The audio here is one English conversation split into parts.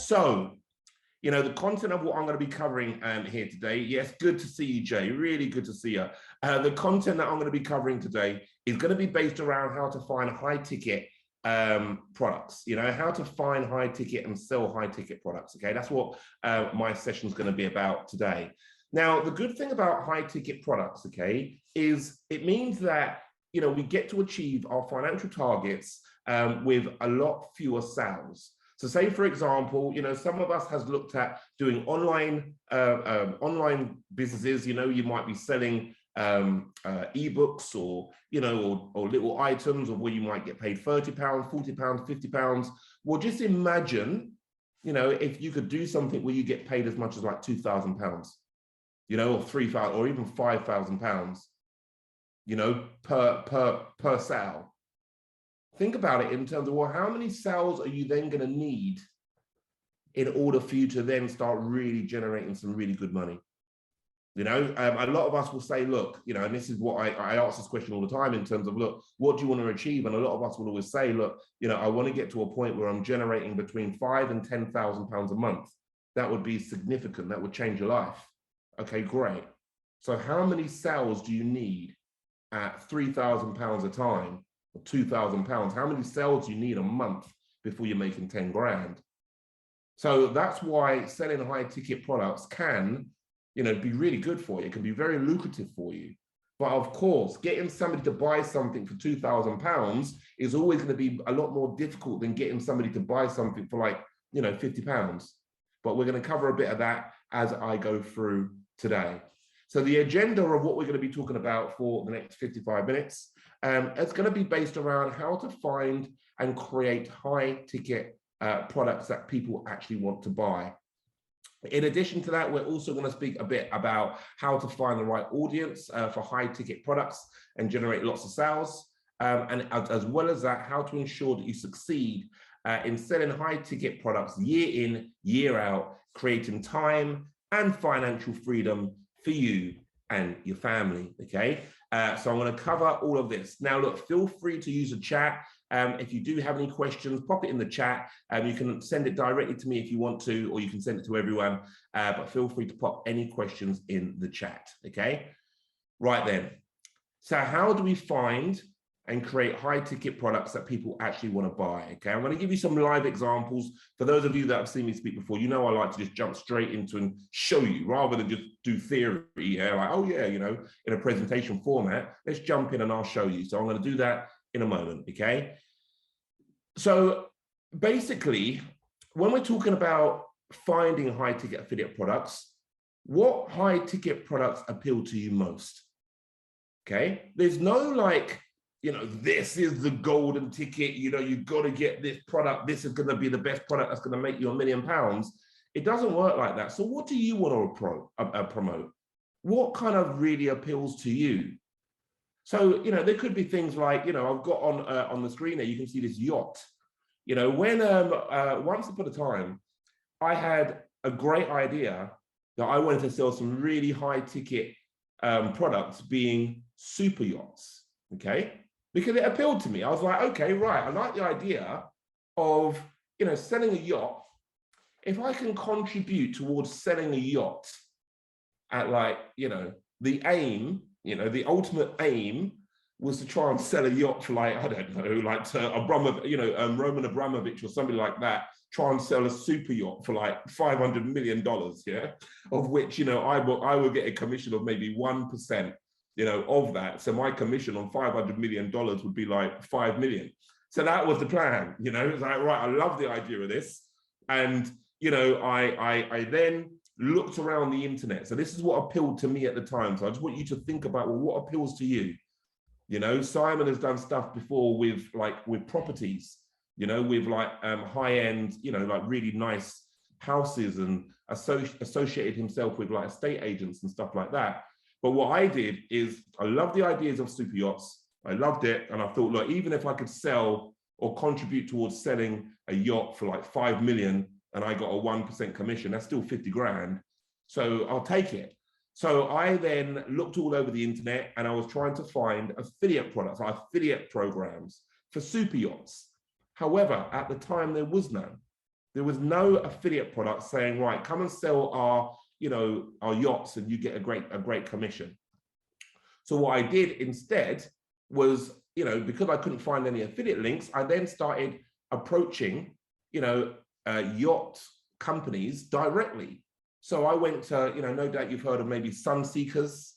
So, you know, the content of what I'm going to be covering here today. Yes, good to see you, Jay. Really good to see you. The content that I'm going to be covering today is going to be based around how to find high ticket products, you know, how to find high ticket and sell high ticket products. Okay, that's what my session is going to be about today. Now, the good thing about high ticket products, okay, is it means that, you know, we get to achieve our financial targets with a lot fewer sales. So say, for example, you know, some of us has looked at doing online businesses. You know, you might be selling ebooks or, you know, or little items, or where you might get paid £30, £40, £50. Well, just imagine, you know, if you could do something where you get paid as much as like £2,000, you know, or £3,000 or even £5,000, you know, per sale. Think about it in terms of, well, how many sales are you then going to need in order for you to then start really generating some really good money? You know, a lot of us will say, look, you know, and this is what I ask this question all the time in terms of, look, what do you want to achieve? And a lot of us will always say, look, you know, I want to get to a point where I'm generating between £5,000 and £10,000 a month. That would be significant. That would change your life. Okay, great. So how many sales do you need at £3,000 a time? £2,000, how many sales do you need a month before you're making 10 grand? So that's why selling high ticket products can, you know, be really good for you. It can be very lucrative for you. But of course, getting somebody to buy something for £2,000 is always going to be a lot more difficult than getting somebody to buy something for, like, you know, £50. But we're going to cover a bit of that as I go through today. So the agenda of what we're going to be talking about for the next 55 minutes, it's going to be based around how to find and create high ticket products that people actually want to buy. In addition to that, we're also going to speak a bit about how to find the right audience for high ticket products and generate lots of sales. And as well as that, how to ensure that you succeed in selling high ticket products year in, year out, creating time and financial freedom for you and your family. Okay, so I'm going to cover all of this. Now, look, feel free to use the chat. If you do have any questions, pop it in the chat. You can send it directly to me if you want to, or you can send it to everyone. But feel free to pop any questions in the chat. Okay, right then. So how do we find and create high ticket products that people actually want to buy? Okay, I'm going to give you some live examples. For those of you that have seen me speak before, you know I like to just jump straight into and show you rather than just do theory. Yeah, like, oh yeah, you know, in a presentation format, let's jump in and I'll show you. So I'm going to do that in a moment. Okay, so basically, when we're talking about finding high ticket affiliate products, what high ticket products appeal to you most? Okay, there's no like, you know, this is the golden ticket, you know, you've got to get this product, this is going to be the best product that's going to make you £1 million. It doesn't work like that. So what do you want to promote? What kind of really appeals to you? So, you know, there could be things like, you know, I've got on the screen there, you can see this yacht. You know, when once upon a time, I had a great idea that I wanted to sell some really high ticket products, being super yachts. Okay, because it appealed to me. I was like, okay, right, I like the idea of, you know, selling a yacht. If I can contribute towards selling a yacht at, like, you know, the aim, you know, the ultimate aim was to try and sell a yacht for, like, I don't know, like to Roman Abramovich or somebody like that, try and sell a super yacht for like $500 million, yeah, of which, you know, I will get a commission of maybe 1%, you know, of that. So my commission on $500 million would be like 5 million. So that was the plan, you know. It's like, right, I love the idea of this. And, you know, I then looked around the internet. So this is what appealed to me at the time. So I just want you to think about, well, what appeals to you? You know, Simon has done stuff before with properties, you know, with like high-end, you know, like really nice houses, and associated himself with like estate agents and stuff like that. But what I did is I loved the ideas of super yachts. I loved it. And I thought, look, even if I could sell or contribute towards selling a yacht for like 5 million and I got a 1% commission, that's still 50 grand. So I'll take it. So I then looked all over the internet and I was trying to find affiliate products, affiliate programs for super yachts. However, at the time, there was none. There was no affiliate product saying, right, come and sell our, our yachts and you get a great commission. So what I did instead was, because I couldn't find any affiliate links, I then started approaching, yacht companies directly. So I went to, no doubt you've heard of maybe Sunseekers,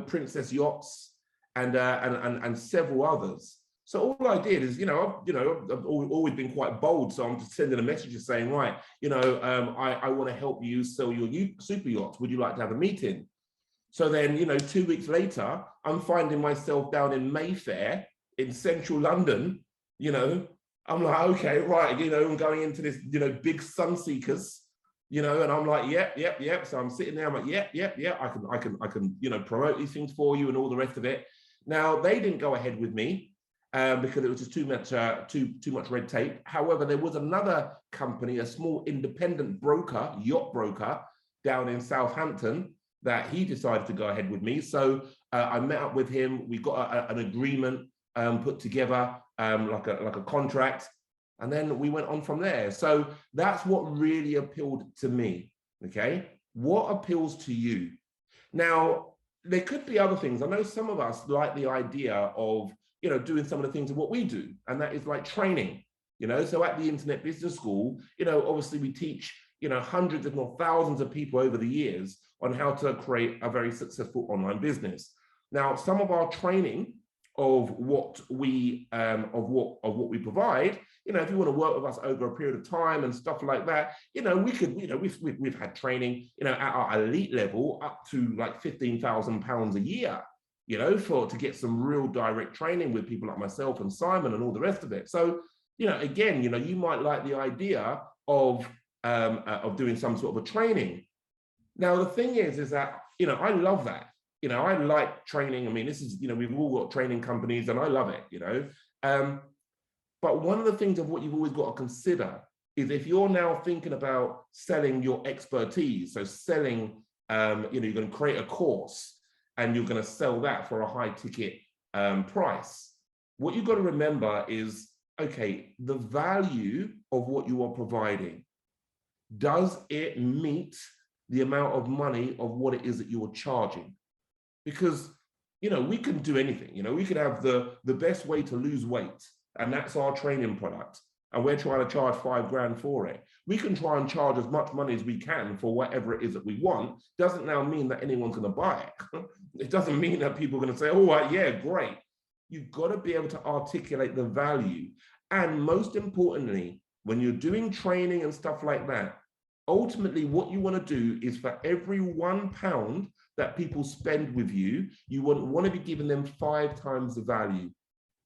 Princess Yachts, and several others. So all I did is, I've always been quite bold. So I'm just sending a message saying, right, I want to help you sell your super yachts. Would you like to have a meeting? So then, 2 weeks later, I'm finding myself down in Mayfair in central London. I'm like, okay, right, I'm going into this, big Sunseekers, and I'm like, yep. So I'm sitting there, I'm like, yep. I can, promote these things for you and all the rest of it. Now, they didn't go ahead with me because it was just too much red tape. However, there was another company, a small independent broker, yacht broker, down in Southampton, that he decided to go ahead with me. So I met up with him. We got an agreement put together, like a contract, and then we went on from there. So that's what really appealed to me. Okay, what appeals to you? Now, there could be other things. I know some of us like the idea of doing some of the things of what we do, and that is like training. So at the Internet Business School, obviously we teach hundreds if not thousands of people over the years on how to create a very successful online business. Now, some of our training of what we provide, if you want to work with us over a period of time and stuff like that, we could, we've had training, at our elite level up to like £15,000 a year, to get some real direct training with people like myself and Simon and all the rest of it. So, again, you might like the idea of doing some sort of a training. Now, the thing is that, I love that. I like training. I mean, this is, we've all got training companies and I love it, but one of the things of what you've always got to consider is if you're now thinking about selling your expertise, so selling, you're going to create a course and you're going to sell that for a high ticket price. What you've got to remember is, okay, the value of what you are providing, does it meet the amount of money of what it is that you're charging? Because, we can do anything. We could have the best way to lose weight, and that's our training product, and we're trying to charge £5 for it. We can try and charge as much money as we can for whatever it is that we want. Doesn't now mean that anyone's going to buy it. It doesn't mean that people are going to say, oh, yeah, great. You've got to be able to articulate the value. And most importantly, when you're doing training and stuff like that, ultimately what you want to do is for every £1 that people spend with you, you want to be giving them 5 times the value.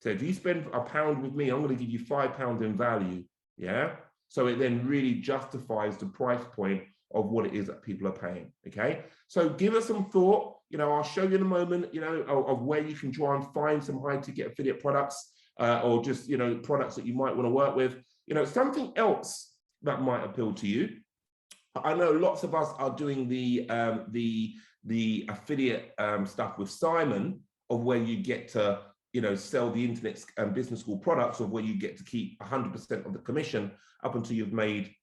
So if you spend £1 with me, I'm going to give you £5 in value. Yeah. So it then really justifies the price point of what it is that people are paying. Okay. So give us some thought. I'll show you in a moment, of where you can try and find some high ticket affiliate products, or just, products that you might want to work with. Something else that might appeal to you. I know lots of us are doing the affiliate stuff with Simon, of where you get to, sell the Internet Business School products, of where you get to keep 100% of the commission up until you've made,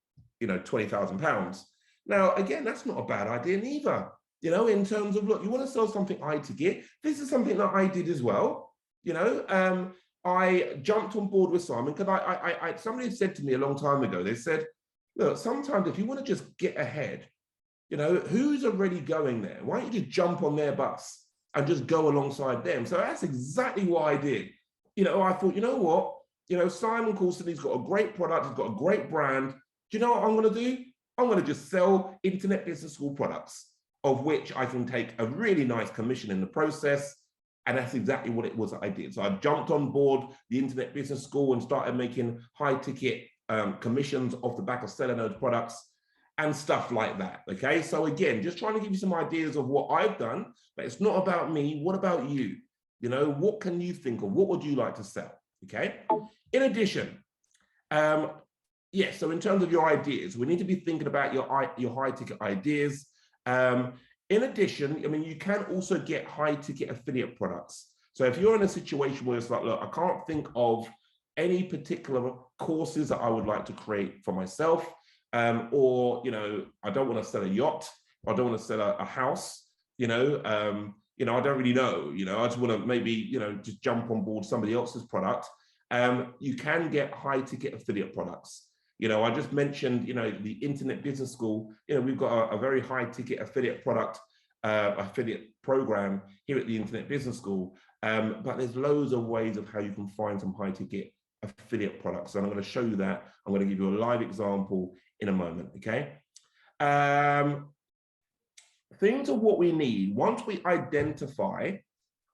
£20,000. Now, again, that's not a bad idea neither. In terms of, look, you want to sell something high ticket. This is something that I did as well. I jumped on board with Simon because somebody said to me a long time ago, they said, look, sometimes if you want to just get ahead, who's already going there? Why don't you just jump on their bus and just go alongside them? So that's exactly what I did. I thought, you know what? Simon Coulson, he's got a great product, he's got a great brand. Do you know what I'm going to do? I'm going to just sell Internet Business School products, of which I can take a really nice commission in the process. And that's exactly what it was that I did. So I jumped on board the Internet Business School and started making high ticket commissions off the back of selling those products and stuff like that. Okay. So again, just trying to give you some ideas of what I've done, but it's not about me. What about you? What can you think of? What would you like to sell? Okay. In addition, so in terms of your ideas, we need to be thinking about your high ticket ideas. In addition, you can also get high ticket affiliate products. So if you're in a situation where it's like, look, I can't think of any particular courses that I would like to create for myself, or, I don't want to sell a yacht, I don't want to sell a house, I don't really know, I just want to maybe, just jump on board somebody else's product. You can get high ticket affiliate products. I just mentioned, the Internet Business School, we've got a very high ticket affiliate product, affiliate program here at the Internet Business School. But there's loads of ways of how you can find some high ticket affiliate products. And I'm going to show you that. I'm going to give you a live example in a moment, okay? Things of what we need. Once we identify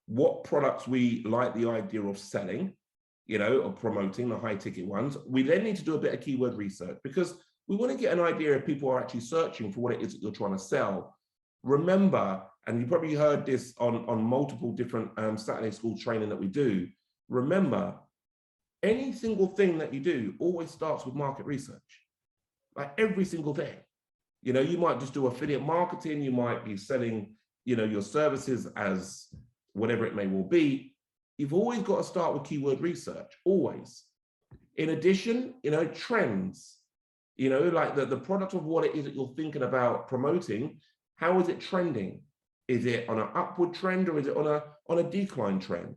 what products we like the idea of selling, of promoting, the high ticket ones, we then need to do a bit of keyword research, because we want to get an idea if people are actually searching for what it is that you're trying to sell. Remember, and you probably heard this on multiple different Saturday school training that we do, remember, any single thing that you do always starts with market research. Like every single thing. You might just do affiliate marketing, you might be selling, your services as whatever it may well be. You've always got to start with keyword research, always. In addition, trends, like the product of what it is that you're thinking about promoting, how is it trending? Is it on an upward trend, or is it on a decline trend?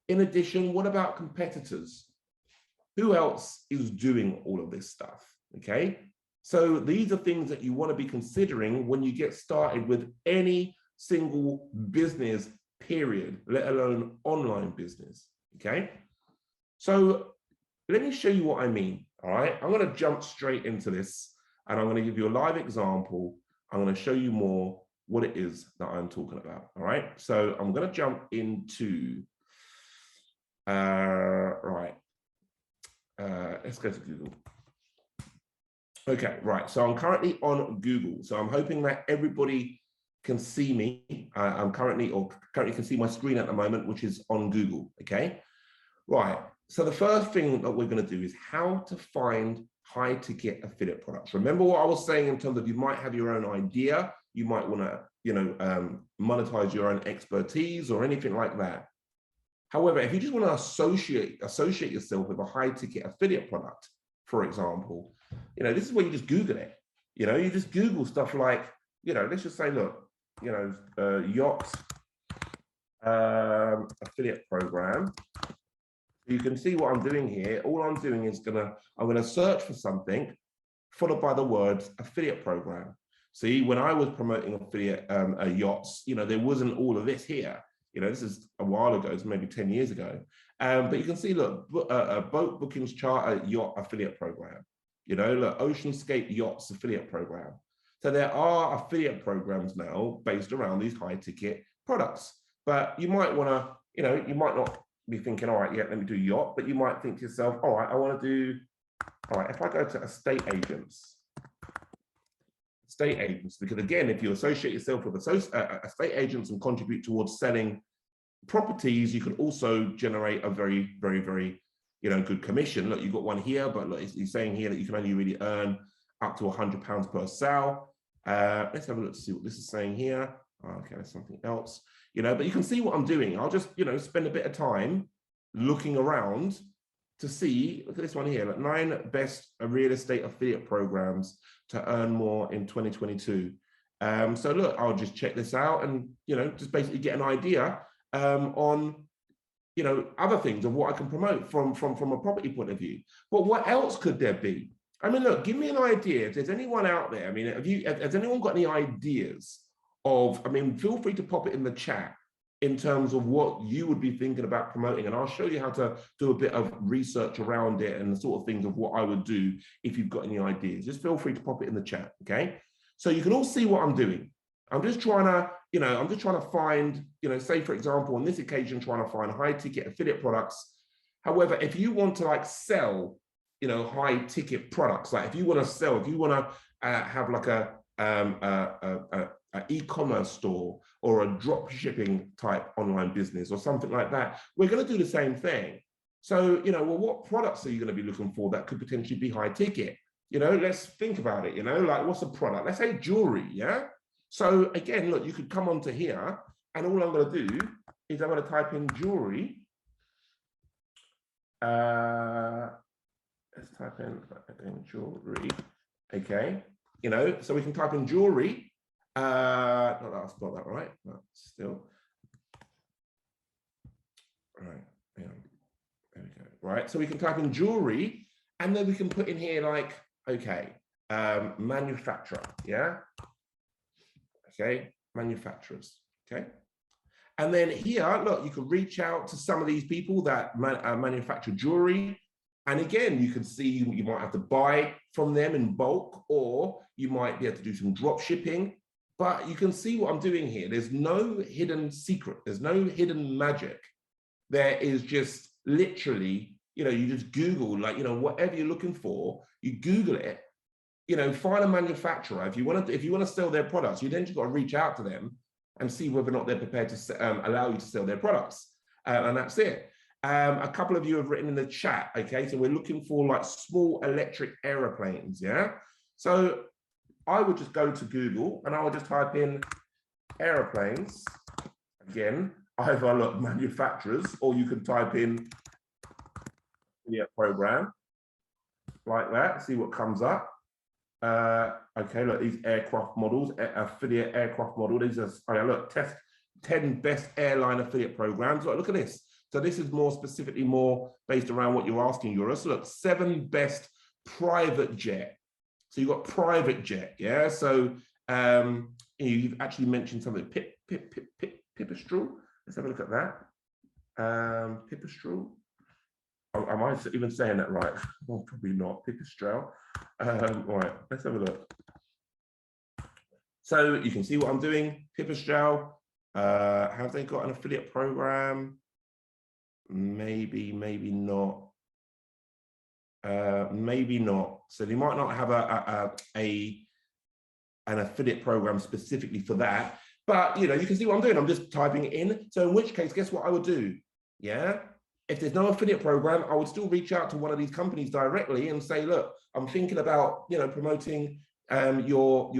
In addition, what about competitors? Who else is doing all of this stuff, okay? So these are things that you want to be considering when you get started with any single business, period, let alone online business, okay? So let me show you what I mean, all right? I'm going to jump straight into this, and I'm going to give you a live example. I'm going to show you more what it is that I'm talking about, all right? So I'm going to jump into, let's go to Google. Okay, right, so I'm currently on Google. So I'm hoping that everybody can see me. I'm currently can see my screen at the moment, which is on Google, okay? Right, so the first thing that we're gonna do is how to find high ticket affiliate products. Remember what I was saying in terms of you might have your own idea, you might wanna, monetize your own expertise or anything like that. However, if you just wanna associate yourself with a high ticket affiliate product, for example, this is where you just Google it. You just Google stuff like, let's just say, look, yacht affiliate program. You can see what I'm doing here. All I'm doing is I'm gonna search for something followed by the words affiliate program. See, when I was promoting affiliate yachts, there wasn't all of this here. This is a while ago, it's maybe 10 years ago. But you can see, look, boat bookings charter yacht affiliate program. Look, Oceanscape Yachts affiliate program. So there are affiliate programs now based around these high ticket products. But you might want to, you might not be thinking, all right, yeah, let me do yacht, but you might think to yourself, all right, I want to do, all right, if I go to estate agents, because again, if you associate yourself with estate agents and contribute towards selling properties, you can also generate a very, very, very, good commission. Look, you've got one here, but look, he's saying here that you can only really earn up to £100 per sale. Let's have a look to see what this is saying here. Okay, that's something else, but you can see what I'm doing. I'll just, spend a bit of time looking around to see, look at this one here, like 9 best real estate affiliate programs to earn more in 2022. So look, I'll just check this out and, just basically get an idea on, other things of what I can promote from a property point of view. But what else could there be? I mean, look, give me an idea. If there's anyone out there, I mean, has anyone got any ideas of, I mean, feel free to pop it in the chat in terms of what you would be thinking about promoting. And I'll show you how to do a bit of research around it and the sort of things of what I would do if you've got any ideas. Just feel free to pop it in the chat, okay? So you can all see what I'm doing. I'm just trying to, find, say, for example, on this occasion, trying to find high ticket affiliate products. However, if you want to like sell, high ticket products, like if you want to have like a e-commerce store or a drop shipping type online business or something like that, we're going to do the same thing. So, well, what products are you going to be looking for that could potentially be high ticket? Let's think about it, like what's a product? Let's say jewelry, yeah? So again, look, you could come onto here and all I'm going to do is I'm going to type in jewelry. let's type in jewelry. Okay, you know, so we can type in jewelry. Not that I spelled that right, but still. Right, yeah, there we go. Right, so we can type in jewelry, and then we can put in here like, okay, manufacturer, yeah. Okay, manufacturers. Okay. And then here, look, you can reach out to some of these people that manufacture jewelry. And again, you can see you might have to buy from them in bulk, or you might be able to do some drop shipping. But you can see what I'm doing here. There's no hidden secret. There's no hidden magic. There is just literally, you know, you just Google, like, you know, whatever you're looking for, you Google it, you know, find a manufacturer. If you want to sell their products, you then just got to reach out to them and see whether or not they're prepared to allow you to sell their products. And that's it. A couple of you have written in the chat, okay? So we're looking for like small electric aeroplanes, yeah? So I would just go to Google and I would just type in aeroplanes. Again, either look manufacturers, or you can type in affiliate program like that, see what comes up. Okay, look, these aircraft models, affiliate aircraft model. These are, okay, look, test 10 best airline affiliate programs. Look at this. So this is more specifically more based around what you're asking, Euro. So look, 7 best private jet. So you've got private jet, yeah. So you've actually mentioned something, Pipistrel. Let's have a look at that. Pipistrel. Am I even saying that right? Well, probably not. Pipistrel. Right, let's have a look. So you can see what I'm doing. Pipistrel. Have they got an affiliate program? Maybe, maybe not. Maybe not. So they might not have an affiliate program specifically for that. But you know, you can see what I'm doing. I'm just typing it in. So in which case, guess what I would do? Yeah. If there's no affiliate program, I would still reach out to one of these companies directly and say, look, I'm thinking about, you know, promoting your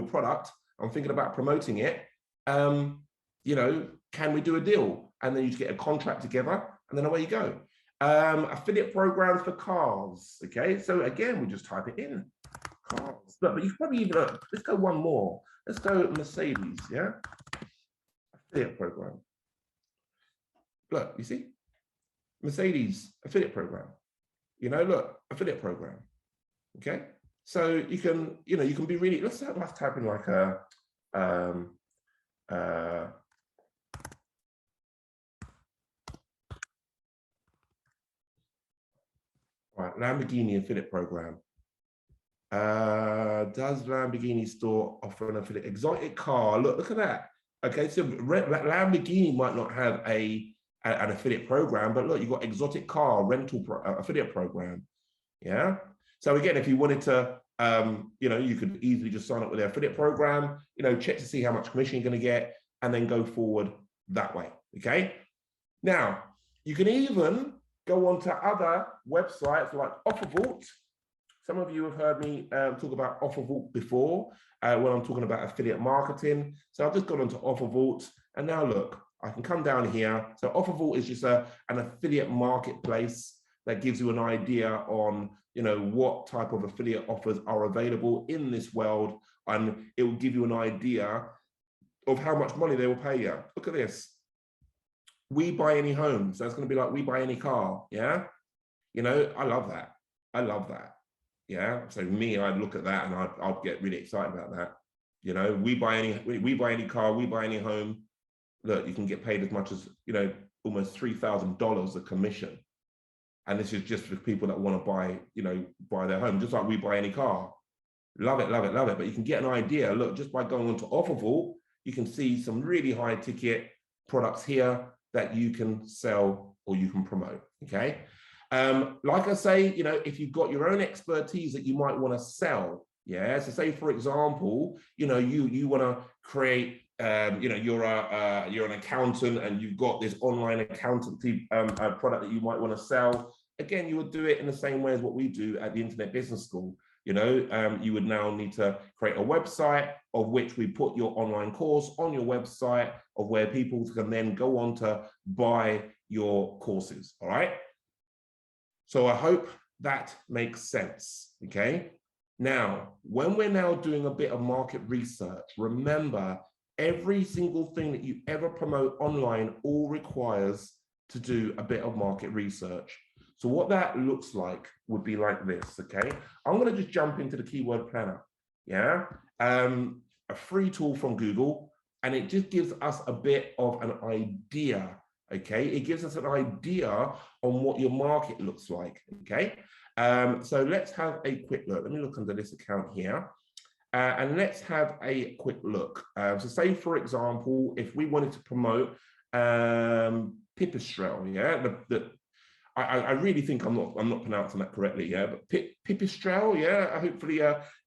product. I'm thinking about promoting it. You know, can we do a deal? And then you just get a contract together, and then away you go. Affiliate programs for cars. Okay, so again, we just type it in. Cars. But you probably even let's go one more. Let's go Mercedes. Yeah, affiliate program. Look, you see, Mercedes affiliate program. You know, look, affiliate program. Okay, so you can, you know, you can be really. Let's type in like a. Right, Lamborghini affiliate program. Does Lamborghini store offer an affiliate exotic car? Look at that. Okay, so Lamborghini might not have an affiliate program, but look, you've got exotic car rental affiliate program. Yeah. So again, if you wanted to, you know, you could easily just sign up with their affiliate program. You know, check to see how much commission you're going to get, and then go forward that way. Okay. Now you can even go on to other websites like Offervault. Some of you have heard me talk about Offervault before when I'm talking about affiliate marketing. So I've just gone onto Offervault, and now look, I can come down here. So Offervault is just an affiliate marketplace that gives you an idea on, you know, what type of affiliate offers are available in this world, and it will give you an idea of how much money they will pay you. Look at this. We buy any home. So it's going to be like we buy any car. Yeah. You know, I love that. I love that. Yeah. So me, I'd look at that and I'd get really excited about that. You know, we buy any car, we buy any home. Look, you can get paid as much as, you know, almost $3,000 a commission. And this is just for people that want to buy, you know, buy their home, just like we buy any car. Love it, love it, love it. But you can get an idea. Look, just by going onto Offervault, you can see some really high ticket products here that you can sell or you can promote. Okay. Like I say, you know, if you've got your own expertise that you might want to sell, yeah. So say, for example, you know, you want to create, you know, you're an accountant and you've got this online accountancy product that you might want to sell. Again, you would do it in the same way as what we do at the Internet Business School. You know, you would now need to create a website of which we put your online course on your website, of where people can then go on to buy your courses. All right. So I hope that makes sense, okay? Now, when we're now doing a bit of market research, remember, every single thing that you ever promote online all requires to do a bit of market research. So what that looks like would be like this, okay? I'm gonna just jump into the keyword planner, yeah? A free tool from Google, and it just gives us a bit of an idea, okay? It gives us an idea on what your market looks like, okay? So let's have a quick look. Let me look under this account here. And let's have a quick look. So say, for example, if we wanted to promote pipistrelle, yeah, I really think I'm not pronouncing that correctly, yeah, but pipistrelle, yeah, hopefully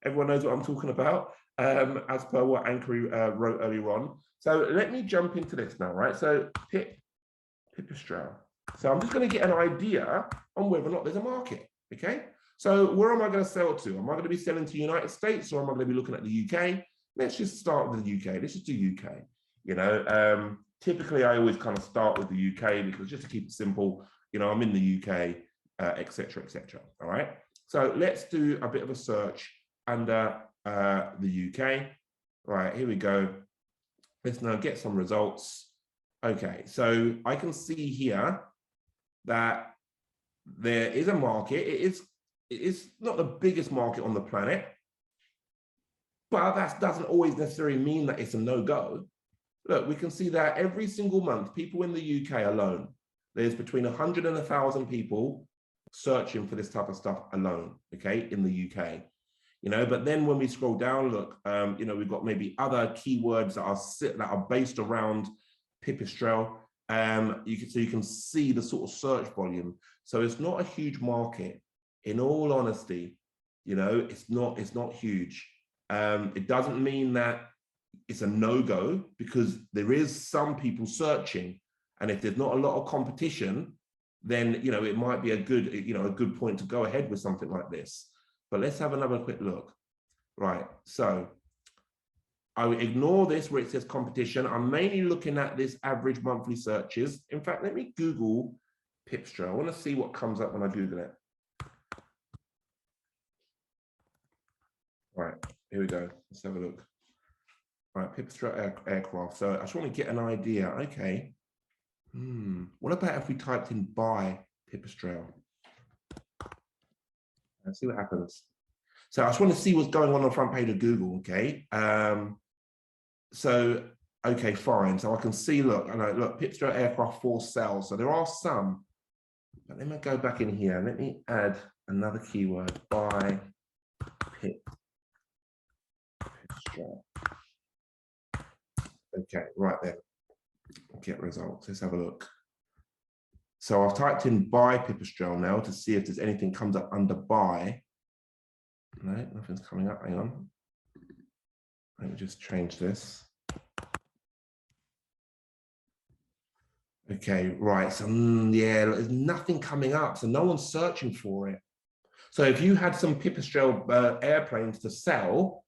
everyone knows what I'm talking about, as per what Anchor wrote earlier on. So let me jump into this now, right? So pipistrelle. So I'm just going to get an idea on whether or not there's a market, okay? So where am I going to sell to? Am I going to be selling to the United States, or am I going to be looking at the UK? Let's just start with the UK. Let's just do UK. You know, typically I always kind of start with the UK because just to keep it simple, you know, I'm in the UK, etc., etc. All right. So let's do a bit of a search under the UK. Right, here we go. Let's now get some results. Okay, so I can see here that there is a market. It is not the biggest market on the planet, but that doesn't always necessarily mean that it's a no-go. Look, we can see that every single month, people in the UK alone, there's between 100 and 1,000 people searching for this type of stuff alone, okay, in the UK. You know, but then when we scroll down, look, you know, we've got maybe other keywords that are based around pipistrelle. So you can see the sort of search volume. So it's not a huge market. In all honesty, you know, it's not huge. It doesn't mean that it's a no-go, because there is some people searching, and if there's not a lot of competition, then, you know, it might be a good point to go ahead with something like this. But let's have another quick look. Right, so I will ignore this where it says competition. I'm mainly looking at this average monthly searches. In fact, let me Google pipistrelle. I want to see what comes up when I Google it. Right, here we go. Let's have a look. Right, pipistrelle aircraft. So I just want to get an idea. Okay. What about if we typed in buy pipistrelle? Let's see what happens. So I just want to see what's going on the front page of Google, okay? So, okay, fine. So I can see, look, I know, look, pipistrelle aircraft for sale. So there are some, but let me go back in here. Let me add another keyword, buy pipistrelle. Okay, right then, get results. Let's have a look. So I've typed in buy pipistrelle now to see if there's anything comes up under buy. No, nothing's coming up. Hang on. Let me just change this. Okay, right. So yeah, there's nothing coming up. So no one's searching for it. So if you had some pipistrelle airplanes to sell,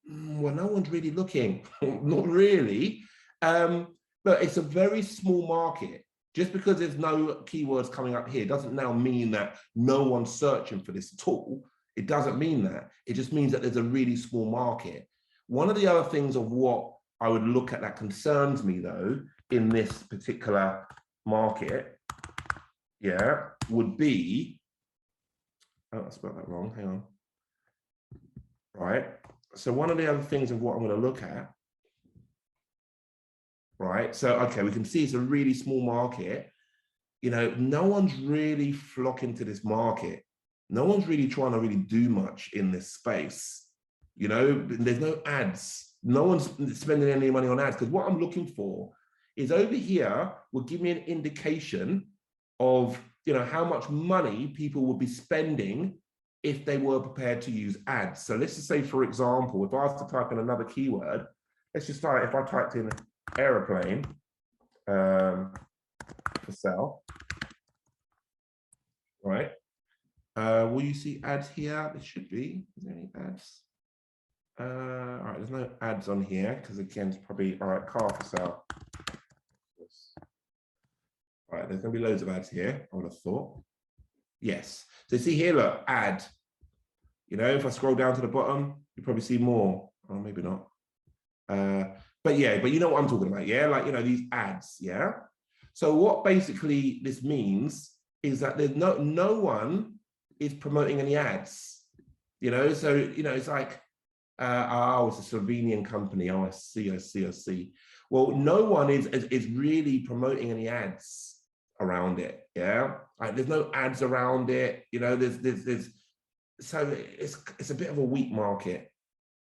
well, no one's really looking. Not really. But it's a very small market. Just because there's no keywords coming up here doesn't now mean that no one's searching for this at all. It doesn't mean that. It just means that there's a really small market. One of the other things of what I would look at that concerns me, though, in this particular market, yeah, would be, oh, I spelled that wrong, hang on. Right, so one of the other things of what I'm going to look at, right, so, okay, we can see it's a really small market. You know, no one's really flocking to this market. No one's really trying to really do much in this space. You know, there's no ads. No one's spending any money on ads, because what I'm looking for is over here will give me an indication of, you know, how much money people would be spending if they were prepared to use ads. So let's just say, for example, if I was to type in another keyword, let's just start, if I typed in aeroplane for sale, right? Will you see ads here? There should be. Is there any ads? All right, there's no ads on here because, again, it's probably, all right, car for sale. All right, there's going to be loads of ads here, I would have thought. Yes. So see here, look, add. You know, if I scroll down to the bottom, you probably see more. Oh, maybe not. But yeah, but you know what I'm talking about, yeah? Like, you know, these ads, yeah? So what basically this means is that there's no one is promoting any ads, you know? So, you know, it's like, oh, it's a Slovenian company. Oh, I see. Well, no one is really promoting any ads around it, yeah? Like, there's no ads around it, you know, there's so it's a bit of a weak market.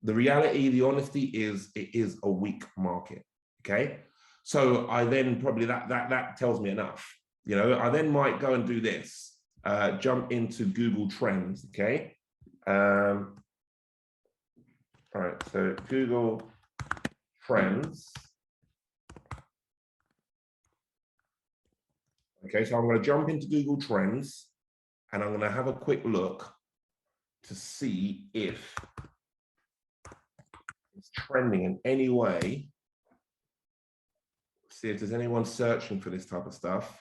The reality, the honesty is it is a weak market. Okay. So I then probably that tells me enough. You know, I then might go and do this, jump into Google Trends. Okay. All right. So Google Trends. Okay. So I'm going to jump into Google Trends and I'm going to have a quick look to see if it's trending in any way. See if there's anyone searching for this type of stuff.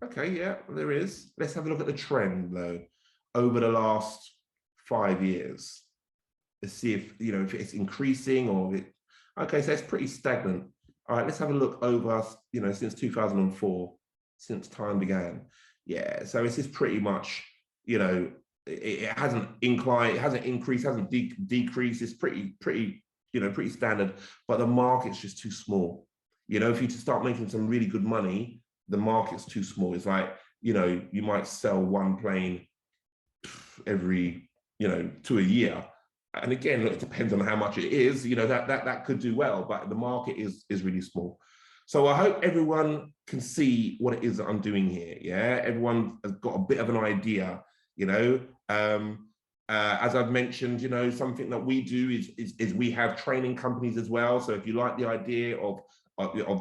Okay, yeah, there is. Let's have a look at the trend though, over the last 5 years. Let's see if, you know, if it's increasing or it, okay, so it's pretty stagnant. All right, let's have a look over, you know, since 2004, since time began. Yeah, so this is pretty much, you know, it hasn't inclined, it hasn't increased, hasn't decreased. It's pretty, you know, pretty standard, but the market's just too small. You know, if you start making some really good money, the market's too small. It's like, you know, you might sell one plane every, you know, to a year. And again, it depends on how much it is, you know, that could do well, but the market is really small. So I hope everyone can see what it is that I'm doing here. Yeah, everyone has got a bit of an idea, you know. As I've mentioned, you know, something that we do is we have training companies as well. So if you like the idea of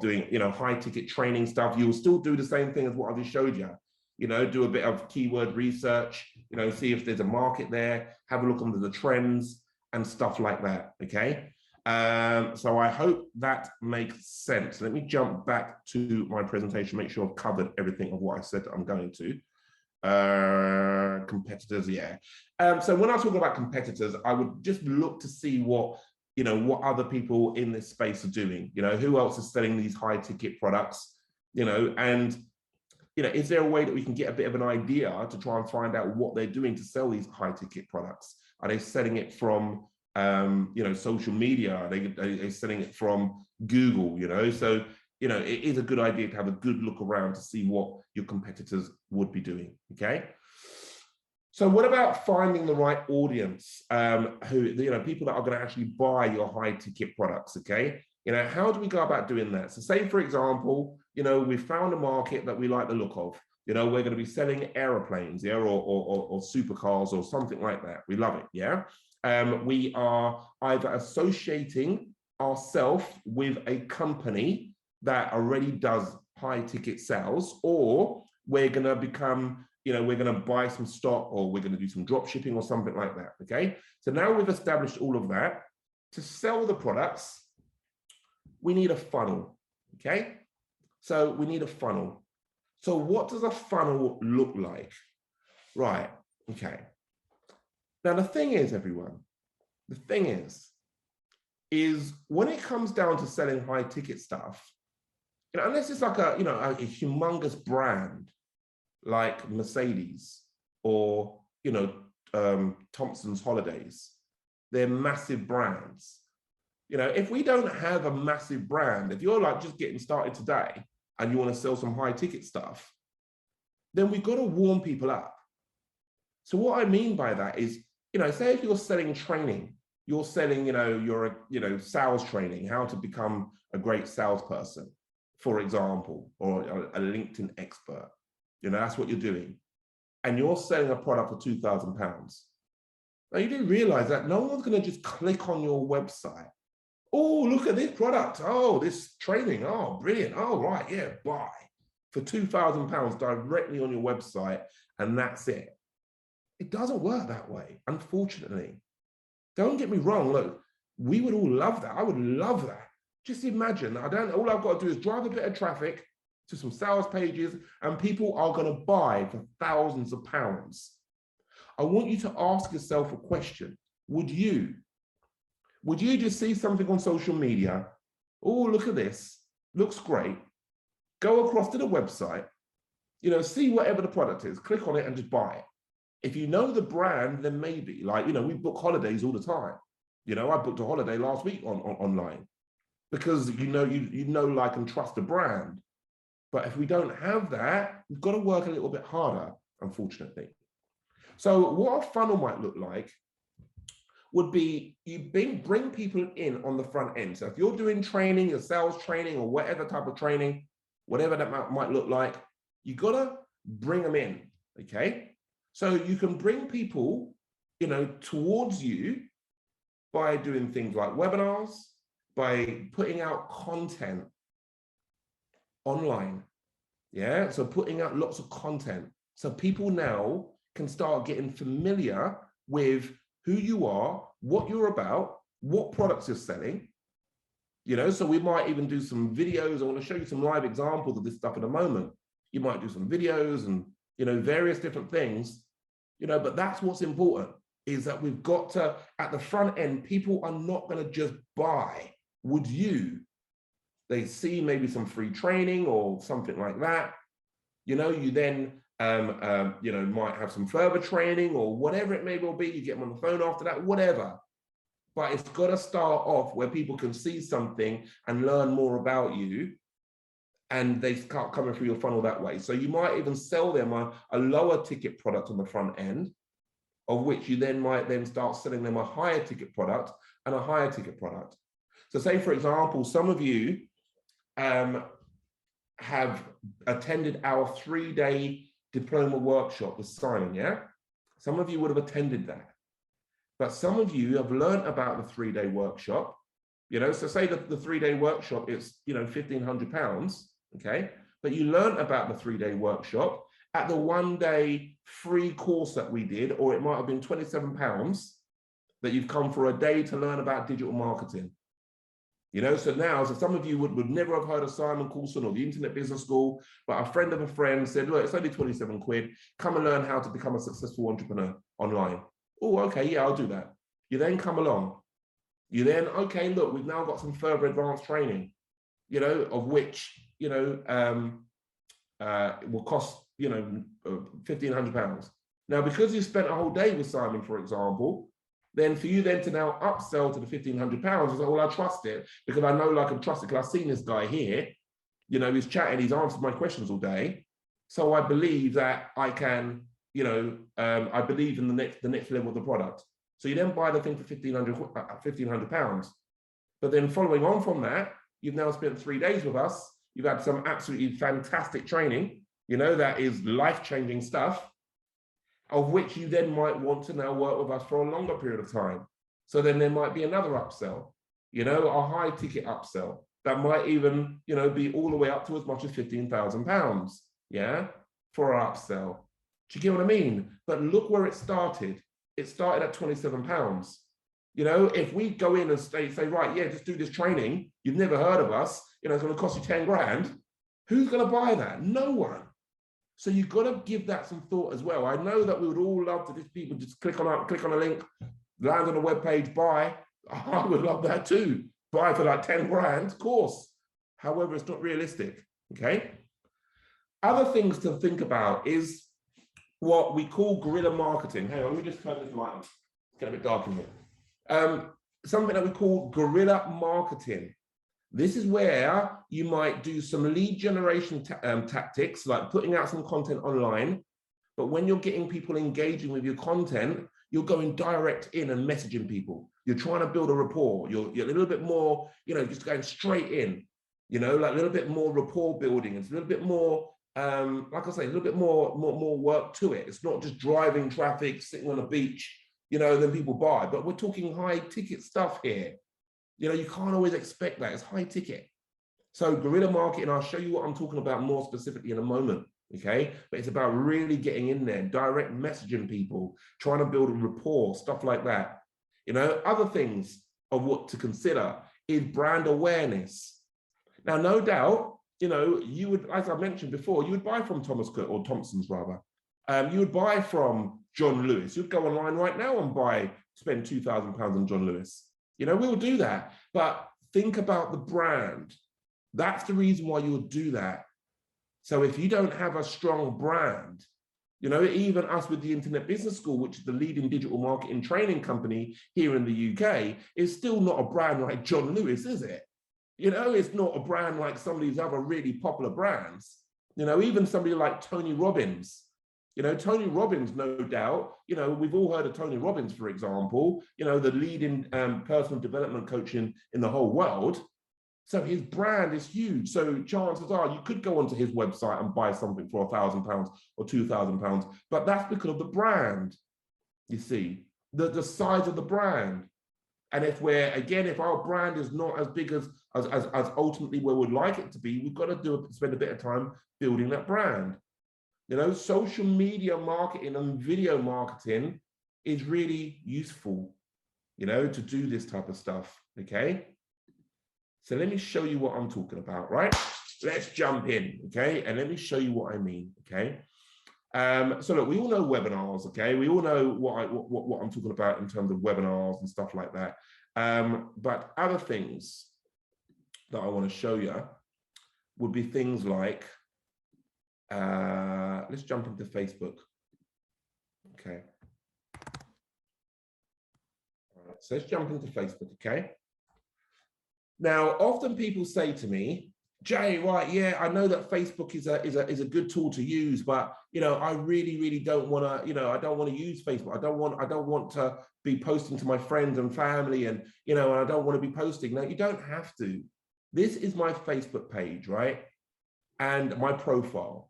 doing, you know, high ticket training stuff, you'll still do the same thing as what I just showed you. You know, do a bit of keyword research, you know, see if there's a market there, have a look under the trends and stuff like that. Okay. So I hope that makes sense. Let me jump back to my presentation, make sure I've covered everything of what I said that I'm going to. Competitors, yeah. So when I talk about competitors, I would just look to see what, you know, what other people in this space are doing, you know, who else is selling these high ticket products, you know, and, you know, is there a way that we can get a bit of an idea to try and find out what they're doing to sell these high ticket products? Are they selling it from, you know, social media? Are they selling it from Google, you know? So, you know, it is a good idea to have a good look around to see what your competitors would be doing, okay? So what about finding the right audience, who, you know, people that are going to actually buy your high ticket products, okay? You know, how do we go about doing that? So say, for example, you know, we found a market that we like the look of. You know, we're going to be selling aeroplanes, yeah, or supercars or something like that. We love it, yeah? We are either associating ourselves with a company that already does high ticket sales, or we're going to become, you know, we're going to buy some stock or we're going to do some drop shipping or something like that, okay? So now we've established all of that. To sell the products, we need a funnel, okay? So we need a funnel. So what does a funnel look like? Right, okay. Now the thing is, everyone, the thing is when it comes down to selling high ticket stuff, you know, unless it's like a, you know, a humongous brand like Mercedes or, you know, Thompson's Holidays, they're massive brands. You know, if we don't have a massive brand, if you're like just getting started today and you want to sell some high ticket stuff, then we've got to warm people up. So what I mean by that is, you know, say if you're selling training, you're selling, you know, sales training, how to become a great salesperson, for example, or a LinkedIn expert. You know, that's what you're doing. And you're selling a product for £2,000. Now you do realize that no one's going to just click on your website. Oh, look at this product. Oh, this training. Oh, brilliant. Oh, right. Yeah, buy for £2,000 directly on your website. And that's it. It doesn't work that way, unfortunately. Don't get me wrong. Look, we would all love that. I would love that. Just imagine, all I've got to do is drive a bit of traffic, to some sales pages, and people are going to buy for thousands of pounds. I want you to ask yourself a question. Would you just see something on social media? Oh, look at this. Looks great. Go across to the website, see whatever the product is, click on it and just buy it. If you know the brand, then maybe, like, we book holidays all the time. I booked a holiday last week online because you know, like, and trust the brand. But if we don't have that, we've got to work a little bit harder, unfortunately. So what a funnel might look like would be you bring people in on the front end. So if you're doing training, your sales training or whatever type of training, whatever that might look like, you got to bring them in, okay? So you can bring people, towards you by doing things like webinars, by putting out content online, yeah? So putting out lots of content. So people now can start getting familiar with who you are, what you're about, what products you're selling, so we might even do some videos. I want to show you some live examples of this stuff in a moment. You might do some videos and, various different things, but that's what's important, is that we've got to, at the front end, people are not going to just buy. Would you? They see maybe some free training or something like that. You then, might have some further training or whatever it may well be. You get them on the phone after that, whatever. But it's got to start off where people can see something and learn more about you, and they start coming through your funnel that way. So you might even sell them a lower ticket product on the front end, of which you might start selling them a higher ticket product and a higher ticket product. So say, for example, some of you have attended our 3-day diploma workshop with Simon, yeah? Some of you would have attended that. But some of you have learned about the 3-day workshop, so say that the 3-day workshop is, £1,500, okay? But you learned about the 3-day workshop at the 1-day free course that we did, or it might have been £27 that you've come for a day to learn about digital marketing. So now, some of you would never have heard of Simon Coulson or the Internet Business School, but a friend of a friend said, look, it's only 27 quid. Come and learn how to become a successful entrepreneur online. Oh, okay, yeah, I'll do that. You then come along. You then, okay, look, we've now got some further advanced training, of which, it will cost, £1,500. Now, because you spent a whole day with Simon, for example, then for you then to now upsell to the £1,500 is like, well, I trust it because I know, like, I'm trusted because I've seen this guy here, he's chatting, he's answered my questions all day. So I believe that I can, I believe in the next level of the product. So you then buy the thing for £1,500. But then following on from that, you've now spent 3 days with us. You've had some absolutely fantastic training, that is life-changing stuff, of which you then might want to now work with us for a longer period of time. So then there might be another upsell, a high ticket upsell that might even, be all the way up to as much as £15,000, yeah, for our upsell. Do you get what I mean? But look where it started. It started at £27. If we go in and say, right, yeah, just do this training, you've never heard of us, it's going to cost you 10 grand. Who's going to buy that? No one. So you've got to give that some thought as well. I know that we would all love to just people just click on a link, land on a web page, buy. I would love that too. Buy for like 10 grand, of course. However, it's not realistic, okay? Other things to think about is what we call guerrilla marketing. Hang on, let me just turn this light on. It's getting a bit dark in here. Something that we call guerrilla marketing. This is where you might do some lead generation tactics, like putting out some content online. But when you're getting people engaging with your content, you're going direct in and messaging people. You're trying to build a rapport. You're a little bit more, just going straight in, like a little bit more rapport building. It's a little bit more, like I say, a little bit more work to it. It's not just driving traffic, sitting on a beach, then people buy. But we're talking high ticket stuff here. You can't always expect that. It's high ticket. So guerrilla marketing, I'll show you what I'm talking about more specifically in a moment, okay? But it's about really getting in there, direct messaging people, trying to build a rapport, stuff like that. Other things of what to consider is brand awareness. Now, no doubt, you know, you would, as I mentioned before, you would buy from Thomas Cook, or Thompson's rather. You would buy from John Lewis. You'd go online right now and spend £2,000 on John Lewis. You know, we will do that. But think about the brand. That's the reason why you would do that. So if you don't have a strong brand, you know, even us with the Internet Business School, which is the leading digital marketing training company here in the UK, is still not a brand like John Lewis, is it? You know, it's not a brand like some of these other really popular brands. You know, even somebody like Tony Robbins. You know, Tony Robbins, no doubt, you know, we've all heard of Tony Robbins, for example, you know, the leading personal development coach in the whole world. So his brand is huge. So chances are you could go onto his website and buy something for £1,000 or £2,000, but that's because of the brand, you see, the size of the brand. And if our brand is not as big as ultimately we would like it to be, we've got to spend a bit of time building that brand. You know, social media marketing and video marketing is really useful, you know, to do this type of stuff, okay? So let me show you what I'm talking about, right? Let's jump in, okay? And let me show you what I mean, okay? So look, we all know webinars, okay? We all know what I'm talking about in terms of webinars and stuff like that. But other things that I want to show you would be things like, let's jump into Facebook, okay? All right, so let's jump into Facebook, okay? Now, often people say to me, Jay, right, yeah, I know that Facebook is a good tool to use, but you know, I really don't want to, you know, I don't want to use Facebook. I don't want to be posting to my friends and family, and you know, I don't want to be posting. No, you don't have to. This is my Facebook page, right? And my profile.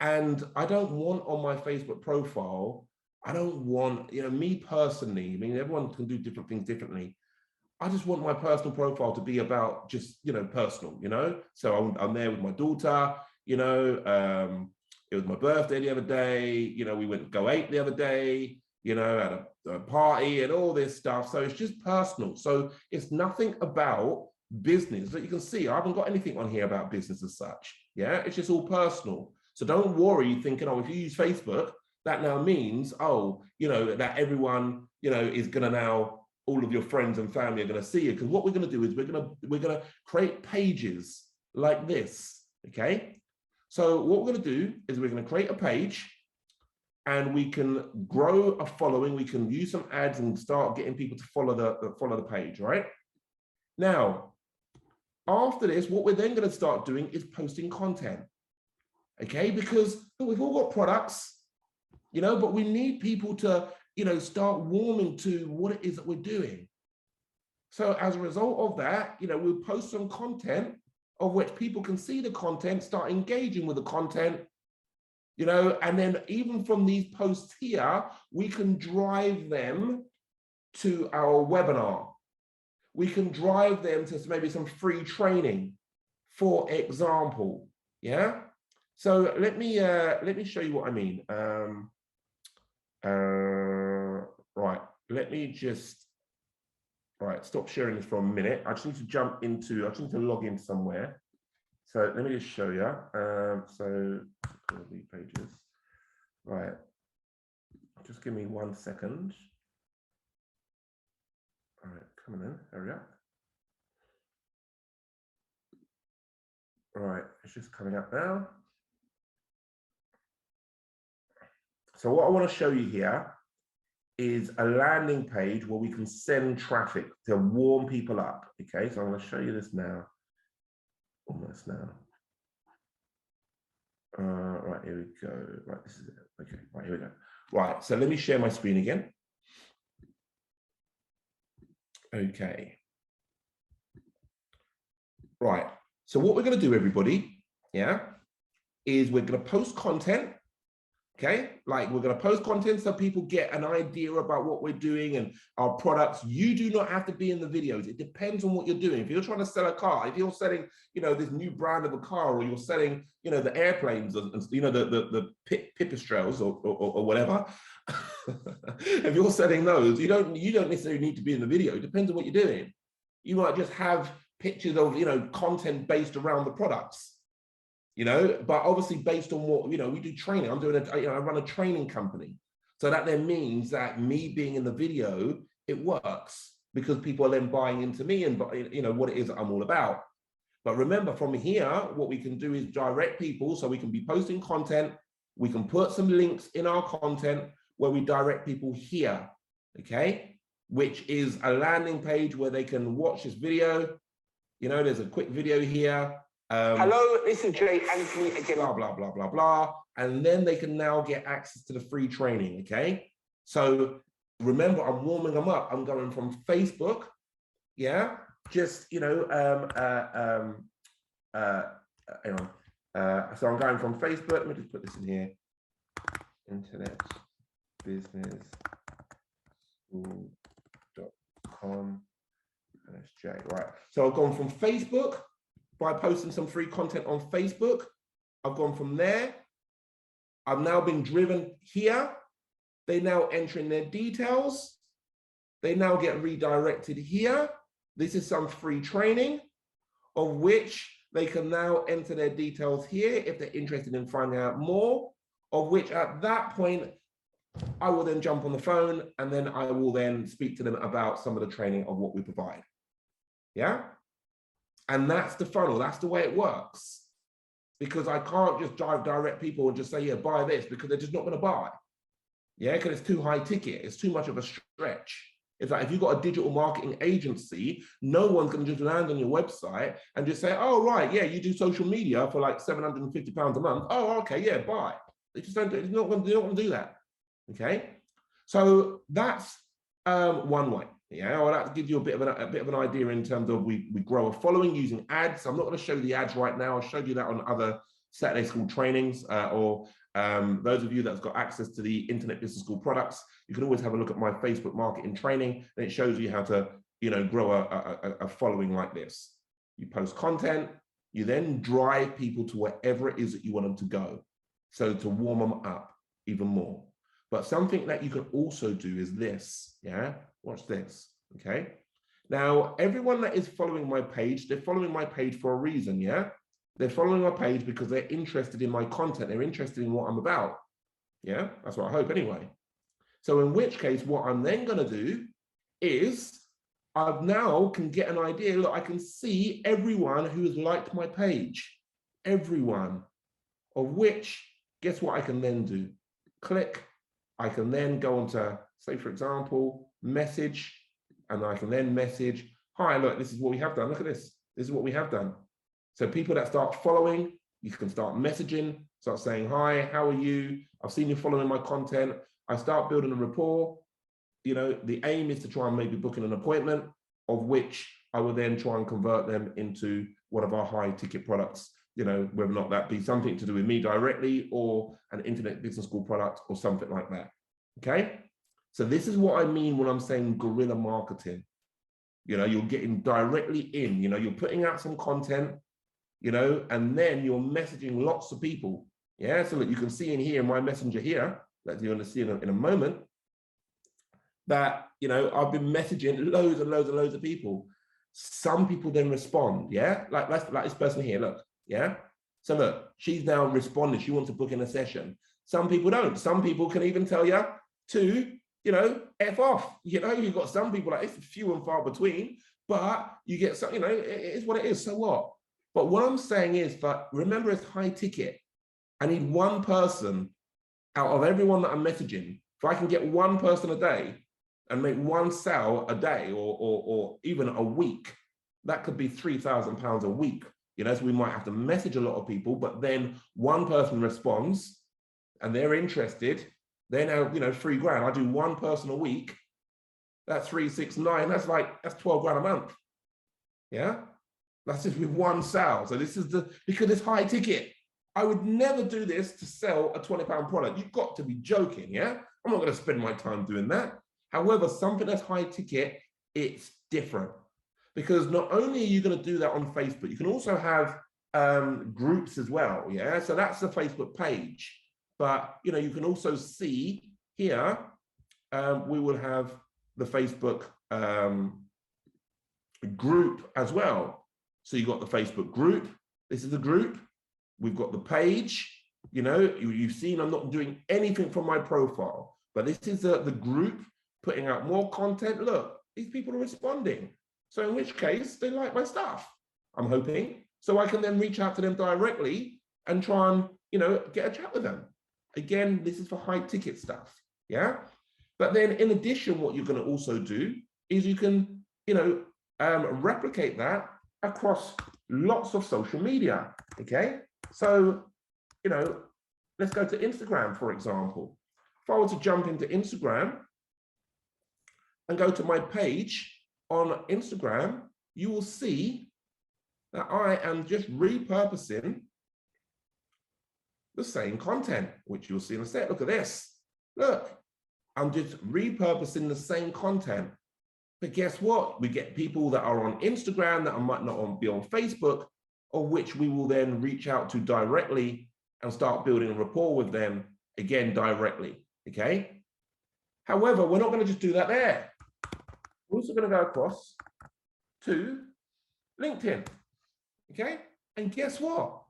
And I don't want on my Facebook profile, I don't want, you know, me personally, I mean, everyone can do different things differently. I just want my personal profile to be about just, you know, personal, you know? So I'm there with my daughter, you know, it was my birthday the other day, you know, we went to Go 8 the other day, you know, at a party and all this stuff. So it's just personal. So it's nothing about business. That you can see, I haven't got anything on here about business as such. Yeah, it's just all personal. So don't worry thinking, oh, if you use Facebook, that now means, oh, you know, that everyone, you know, is going to now, all of your friends and family are going to see you. Because what we're going to do is we're going to create pages like this, okay? So what we're going to do is we're going to create a page, and we can grow a following. We can use some ads and start getting people to follow the page, right? Now, after this, what we're then going to start doing is posting content, okay? Because we've all got products, you know, but we need people to, you know, start warming to what it is that we're doing. So as a result of that, you know, we'll post some content of which people can see the content, start engaging with the content, you know, and then even from these posts here, we can drive them to our webinar. We can drive them to maybe some free training, for example, yeah? So let me show you what I mean. Right, let me just, right, stop sharing this for a minute. I just need to log in somewhere. So let me just show you. So these pages, right, just give me 1 second. All right, coming in, hurry up. All right, it's just coming up now. So what I want to show you here is a landing page where we can send traffic to warm people up. Okay, so I'm going to show you this now. Almost now. Right, here we go. Right, this is it. Okay, right, here we go. Right, so let me share my screen again. Okay. Right, so what we're going to do, everybody, yeah, is we're going to post content. Okay, like we're going to post content so people get an idea about what we're doing and our products. You do not have to be in the videos. It depends on what you're doing. If you're trying to sell a car, if you're selling, you know, this new brand of a car, or you're selling, you know, the airplanes, and you know, the pipistrelles or whatever. If you're selling those, you don't necessarily need to be in the video. It depends on what you're doing. You might just have pictures of, you know, content based around the products. you know, but obviously based on what, you know, we do training. I'm doing I run a training company. So that then means that me being in the video, it works because people are then buying into me and, you know, what it is that I'm all about. But remember, from here, what we can do is direct people. So we can be posting content. We can put some links in our content where we direct people here, okay? Which is a landing page where they can watch this video. You know, there's a quick video here. Hello, this is Jay Anthony again, blah, blah, blah, blah, blah. And then they can now get access to the free training, okay? So remember, I'm warming them up. I'm going from Facebook, yeah? Just, you know, so I'm going from Facebook. Let me just put this in here. Internet business school.com. And that's Jay, right? So I've gone from Facebook by posting some free content on Facebook. I've gone from there. I've now been driven here. They now enter in their details. They now get redirected here. This is some free training of which they can now enter their details here if they're interested in finding out more, of which at that point, I will then jump on the phone and then I will then speak to them about some of the training of what we provide. Yeah? And that's the funnel, that's the way it works. Because I can't just direct people and just say, yeah, buy this, because they're just not gonna buy. Yeah, because it's too high ticket, it's too much of a stretch. It's like if you've got a digital marketing agency, no one's going to just land on your website and just say, oh, right, yeah, you do social media for like £750 a month. Oh, okay, yeah, buy. They just don't, they're not going to do that. Okay, so that's one way. Yeah, well, that gives you a bit of an idea in terms of we grow a following using ads. I'm not going to show you the ads right now. I'll show you that on other Saturday School trainings or those of you that's got access to the Internet Business School products, you can always have a look at my Facebook marketing training, and it shows you how to, you know, grow a following like this. You post content, you then drive people to wherever it is that you want them to go. So to warm them up even more. But something that you can also do is this, yeah? Watch this, okay? Now, everyone that is following my page, they're following my page for a reason, yeah? They're following my page because they're interested in my content. They're interested in what I'm about. Yeah, that's what I hope anyway. So in which case, what I'm then going to do is I now can get an idea. Look, I can see everyone who has liked my page. Everyone. Of which, guess what I can then do? Click. I can then go on to, say, for example, message. And I can then message, hi, look, this is what we have done. Look at this. This is what we have done. So people that start following, you can start messaging, start saying, hi, how are you? I've seen you following my content. I start building a rapport. You know, the aim is to try and maybe book in an appointment, of which I will then try and convert them into one of our high ticket products, you know, whether or not that be something to do with me directly or an Internet Business School product or something like that. Okay. So this is what I mean when I'm saying guerrilla marketing. You know, you're getting directly in, you know, you're putting out some content, you know, and then you're messaging lots of people. Yeah, so that you can see in here, my messenger here, that you're going to see in a moment, that, you know, I've been messaging loads and loads and loads of people. Some people then respond, yeah? Like this person here, look, yeah? So look, she's now responded, she wants to book in a session. Some people don't. Some people can even tell you to, you know, F off. You know, you've got some people, like, it's few and far between, but you get some, you know, it is what it is, so what? But what I'm saying is that, remember, it's high ticket. I need one person out of everyone that I'm messaging. If I can get one person a day and make one sale a day or even a week, that could be £3,000 a week. You know, so we might have to message a lot of people, but then one person responds and they're interested. They're now, you know, £3 grand. I do one person a week. That's 3, 6, 9. That's 12 grand a month. Yeah. That's just with one sale. So this is because it's high ticket. I would never do this to sell a £20 product. You've got to be joking, yeah? I'm not going to spend my time doing that. However, something that's high ticket, it's different. Because not only are you going to do that on Facebook, you can also have groups as well, yeah? So that's the Facebook page. But, you know, you can also see here, we will have the Facebook group as well. So you've got the Facebook group. This is the group. we've got the page. You know, you've seen I'm not doing anything from my profile, but this is the group putting out more content. Look, these people are responding. So in which case they like my stuff, I'm hoping. So I can then reach out to them directly and try and, you know, get a chat with them. Again, this is for high ticket stuff. Yeah. But then in addition, what you're going to also do is you can, you know, replicate that across lots of social media. Okay. So, you know, let's go to Instagram, for example. If I were to jump into Instagram and go to my page on Instagram, you will see that I am just repurposing the same content, which you'll see in a sec. Look at this. Look, I'm just repurposing the same content. But guess what? We get people that are on Instagram that might not be on Facebook, or which we will then reach out to directly and start building a rapport with them again directly. Okay. However, we're not going to just do that there. We're also going to go across to LinkedIn. Okay. And guess what?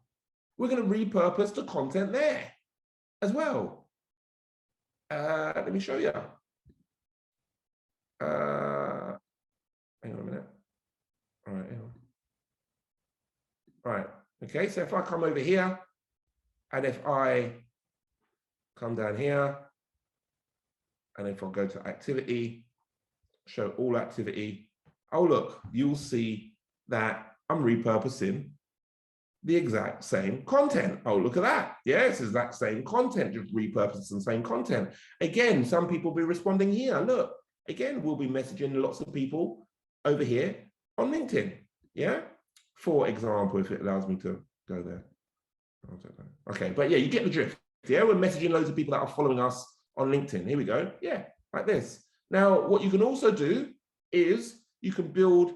We're going to repurpose the content there as well. Let me show you. Hang on a minute. All right. Hang on. All right. Okay. So if I come over here, and if I come down here, and if I go to activity, show all activity, oh, look, you'll see that I'm repurposing the exact same content. Oh, look at that. Yes, it's that same content, just repurposing the same content. Again, some people will be responding here. Look, again, we'll be messaging lots of people over here on LinkedIn. Yeah, for example, if it allows me to go there. Okay, but yeah, you get the drift. Yeah, we're messaging loads of people that are following us on LinkedIn. Here we go. Yeah, like this. Now, what you can also do is you can build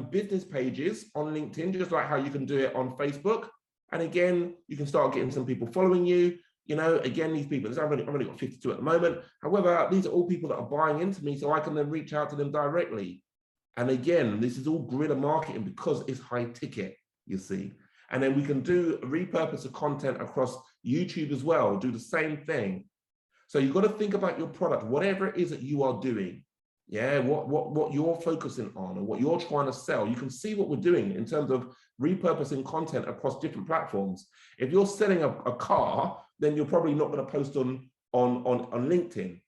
business pages on LinkedIn, just like how you can do it on Facebook. And again, you can start getting some people following you. You know, again, these people, I've only got 52 at the moment. However, these are all people that are buying into me, so I can then reach out to them directly. And again, this is all guerrilla marketing because it's high ticket, you see. And then we can do repurpose the content across YouTube as well, do the same thing. So you've got to think about your product, whatever it is that you are doing. Yeah, what you're focusing on and what you're trying to sell. You can see what we're doing in terms of repurposing content across different platforms. If you're selling a car, then you're probably not going to post on LinkedIn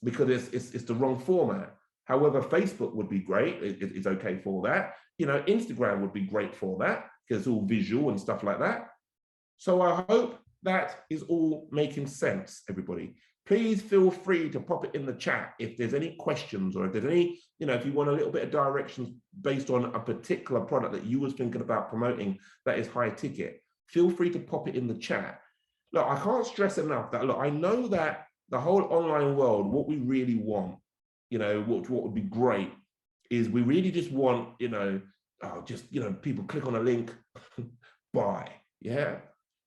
because it's the wrong format. However, Facebook would be great. It's okay for that. You know, Instagram would be great for that because it's all visual and stuff like that. So I hope that is all making sense, everybody. Please feel free to pop it in the chat if there's any questions or if there's any, you know, if you want a little bit of directions based on a particular product that you was thinking about promoting that is high ticket, feel free to pop it in the chat. Look, I can't stress enough that, look, I know that the whole online world, what we really want, you know, what would be great is we really just want, you know, people click on a link, buy, yeah.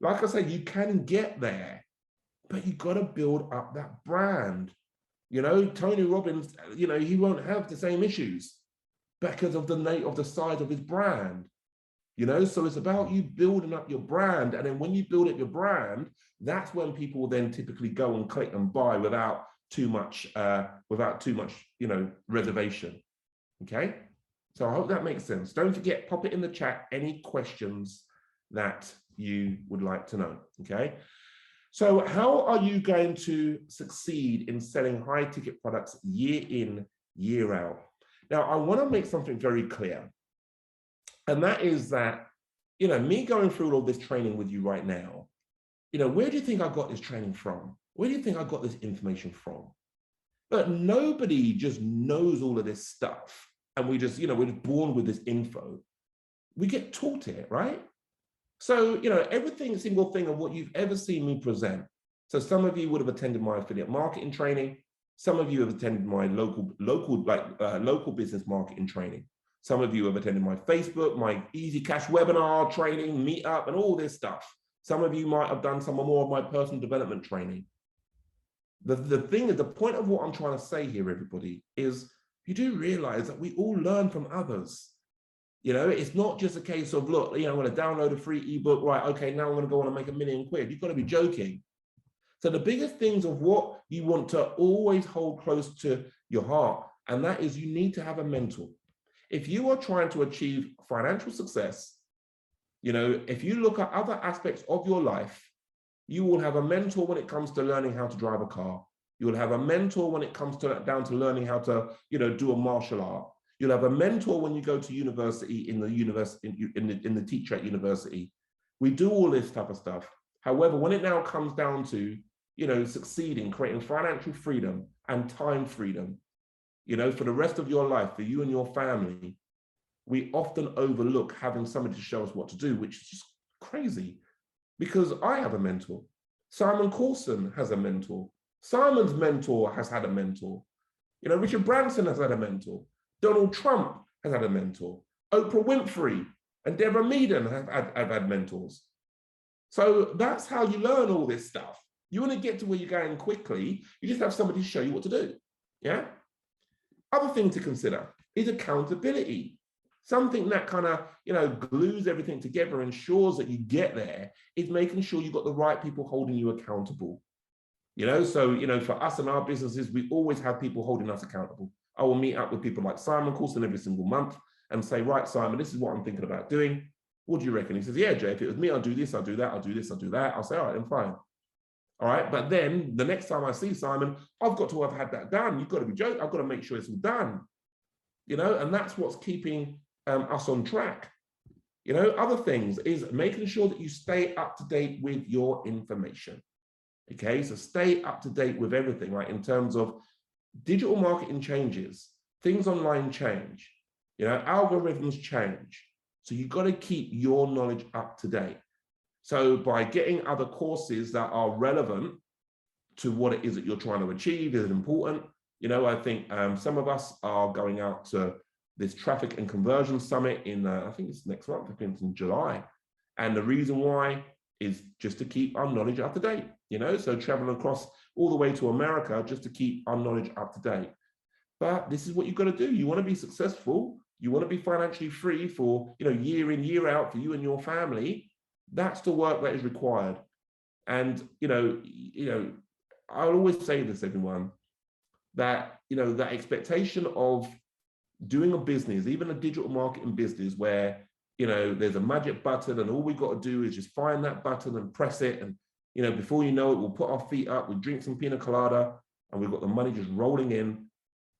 Like I said, you can get there, but you got to build up that brand. You know, Tony Robbins, you know, he won't have the same issues because of the size of his brand. You know, so it's about you building up your brand. And then when you build up your brand, that's when people will then typically go and click and buy without too much, you know, reservation. Okay. So I hope that makes sense. Don't forget, pop it in the chat, any questions that you would like to know. Okay. So how are you going to succeed in selling high ticket products year in, year out? Now, I want to make something very clear. And that is that, you know, me going through all this training with you right now, you know, where do you think I got this training from? Where do you think I got this information from? But nobody just knows all of this stuff. And we just, you know, we're just born with this info. We get taught it, right? So, you know, every single thing of what you've ever seen me present. So some of you would have attended my affiliate marketing training. Some of you have attended my local business marketing training. Some of you have attended my Facebook, my Easy Cash webinar training, meetup, and all this stuff. Some of you might have done some more of my personal development training. The point of what I'm trying to say here, everybody, is you do realize that we all learn from others. You know, it's not just a case of, look, you know, I'm going to download a free ebook, right? Okay, now I'm going to go on and make £1 million. You've got to be joking. So the biggest things of what you want to always hold close to your heart, and that is you need to have a mentor. If you are trying to achieve financial success, you know, if you look at other aspects of your life, you will have a mentor when it comes to learning how to drive a car. You will have a mentor when it comes down to learning how to, you know, do a martial art. You'll have a mentor when you go to university in the teacher at university. We do all this type of stuff. However, when it now comes down to, you know, succeeding, creating financial freedom and time freedom, you know, for the rest of your life, for you and your family, we often overlook having somebody to show us what to do, which is just crazy. Because I have a mentor. Simon Coulson has a mentor. Simon's mentor has had a mentor. You know, Richard Branson has had a mentor. Donald Trump has had a mentor. Oprah Winfrey and Deborah Meaden have had mentors. So that's how you learn all this stuff. You want to get to where you're going quickly, you just have somebody to show you what to do. Yeah. Other thing to consider is accountability. Something that kind of, you know, glues everything together, ensures that you get there, is making sure you've got the right people holding you accountable. You know, so, you know, for us and our businesses, we always have people holding us accountable. I will meet up with people like Simon Coulson every single month and say, right, Simon, this is what I'm thinking about doing. What do you reckon? He says, yeah, Jay, if it was me, I'll do this, I'll do that, I'll do this, I'll do that. I'll say, all right, then fine. All right, but then the next time I see Simon, I've got to have had that done. You've got to be joking. I've got to make sure it's all done. You know, and that's what's keeping us on track. You know, other things is making sure that you stay up to date with your information. Okay, so stay up to date with everything, right? In terms of digital marketing changes, things online change, you know, algorithms change. So you've got to keep your knowledge up to date. So by getting other courses that are relevant to what it is that you're trying to achieve is important. You know, I think some of us are going out to this traffic and conversion summit in, I think it's next month, I think it's in July. And the reason why is just to keep our knowledge up to date, you know, so traveling across all the way to America just to keep our knowledge up to date. But this is what you've got to do. You want to be successful. You want to be financially free for, you know, year in, year out for you and your family. That's the work that is required. And, you know, I'll always say this, everyone, that, you know, that expectation of doing a business, even a digital marketing business where, you know, there's a magic button and all we've got to do is just find that button and press it. And, you know, before you know it, we'll put our feet up, we drink some pina colada and we've got the money just rolling in.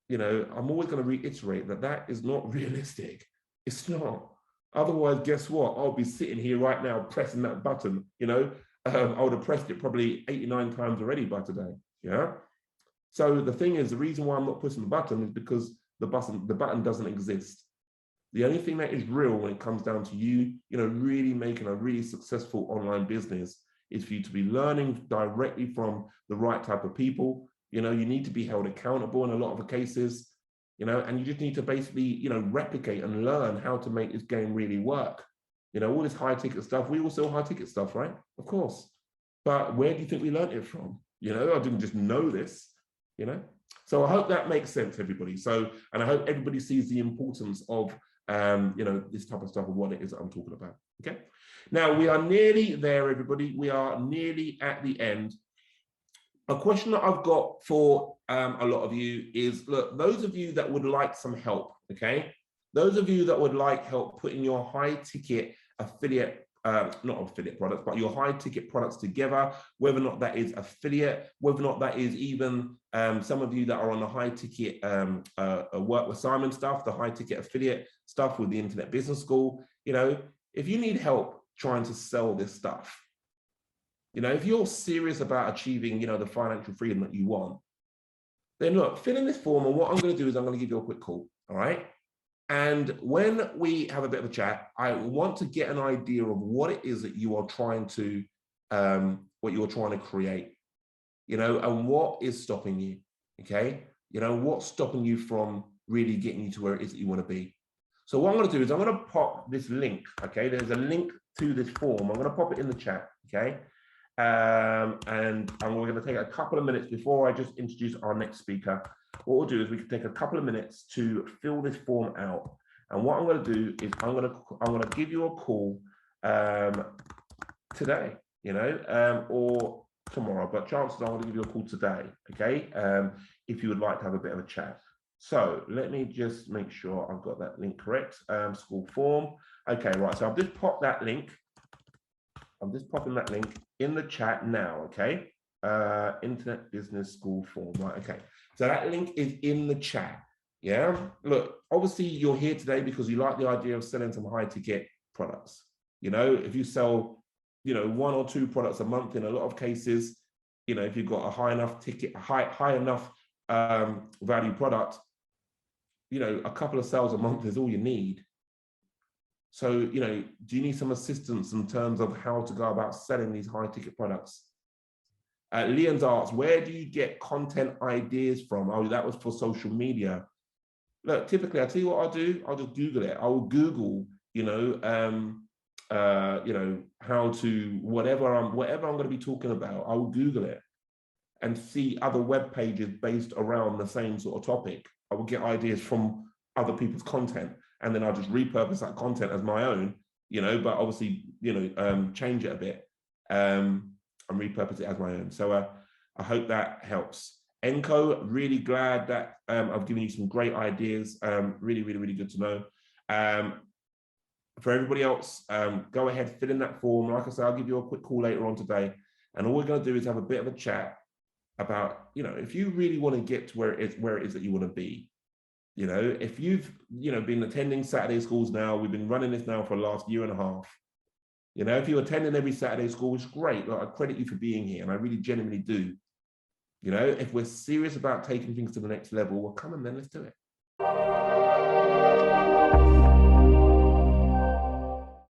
You know, I'm always going to reiterate that that is not realistic. It's not. Otherwise, guess what? I'll be sitting here right now pressing that button, you know. I would have pressed it probably 89 times already by today, yeah? So the thing is, the reason why I'm not pushing the button is because the button doesn't exist. The only thing that is real when it comes down to you, you know, really making a really successful online business is for you to be learning directly from the right type of people. You know, you need to be held accountable in a lot of the cases, you know, and you just need to basically, you know, replicate and learn how to make this game really work. You know, all this high ticket stuff, we all sell high ticket stuff, right? Of course. But where do you think we learned it from? You know, I didn't just know this, you know? So I hope that makes sense, everybody. So, and I hope everybody sees the importance of, you know, this type of stuff and what it is that I'm talking about, okay? Now, we are nearly there, everybody. We are nearly at the end. A question that I've got for a lot of you is, look, those of you that would like some help, okay? Those of you that would like help putting your high ticket affiliate, not affiliate products, but your high ticket products together, whether or not that is affiliate, whether or not that is even some of you that are on the high ticket work with Simon stuff, the high ticket affiliate stuff with the Internet Business School, you know, if you need help trying to sell this stuff, you know, if you're serious about achieving, you know, the financial freedom that you want, then look, fill in this form. And what I'm going to do is I'm going to give you a quick call. All right. And when we have a bit of a chat, I want to get an idea of what it is that you are trying to, create, you know, and what is stopping you. Okay. You know, what's stopping you from really getting you to where it is that you want to be. So what I'm going to do is I'm going to pop this link. Okay. There's a link to this form. I'm going to pop it in the chat. Okay. And we're going to take a couple of minutes before I just introduce our next speaker. What we'll do is we can take a couple of minutes to fill this form out. And what I'm going to do is I'm going to give you a call today, you know, or tomorrow, but chances are I'm going to give you a call today, okay? If you would like to have a bit of a chat. So let me just make sure I've got that link correct. School form. Okay, right. So I've just popped that link. I'm just popping that link in the chat now, okay? Internet Business School form, right? Okay. So that link is in the chat. Yeah. Look, obviously you're here today because you like the idea of selling some high ticket products. You know, if you sell, you know, 1 or 2 products a month in a lot of cases, you know, if you've got a high enough ticket, high enough value product, you know, a couple of sales a month is all you need. So, you know, do you need some assistance in terms of how to go about selling these high ticket products? Leon's asked, where do you get content ideas from? Oh, that was for social media. Look, typically, I'll tell you what I'll do. I'll just Google it. I will Google, you know, how to, whatever I'm going to be talking about, I will Google it and see other web pages based around the same sort of topic. I will get ideas from other people's content, and then I'll just repurpose that content as my own, you know, but obviously, you know, change it a bit and repurpose it as my own. So I hope that helps. Enco, really glad that I've given you some great ideas. Really, really, really good to know. For everybody else, go ahead, fill in that form. Like I said, I'll give you a quick call later on today. And all we're going to do is have a bit of a chat about, you know, if you really want to get to where it is that you want to be. You know, if you've, you know, been attending Saturday schools now, we've been running this now for the last 1.5 years. You know, if you're attending every Saturday school, it's great. Like, I credit you for being here, and I really genuinely do. You know, if we're serious about taking things to the next level, well, come on then, let's do it.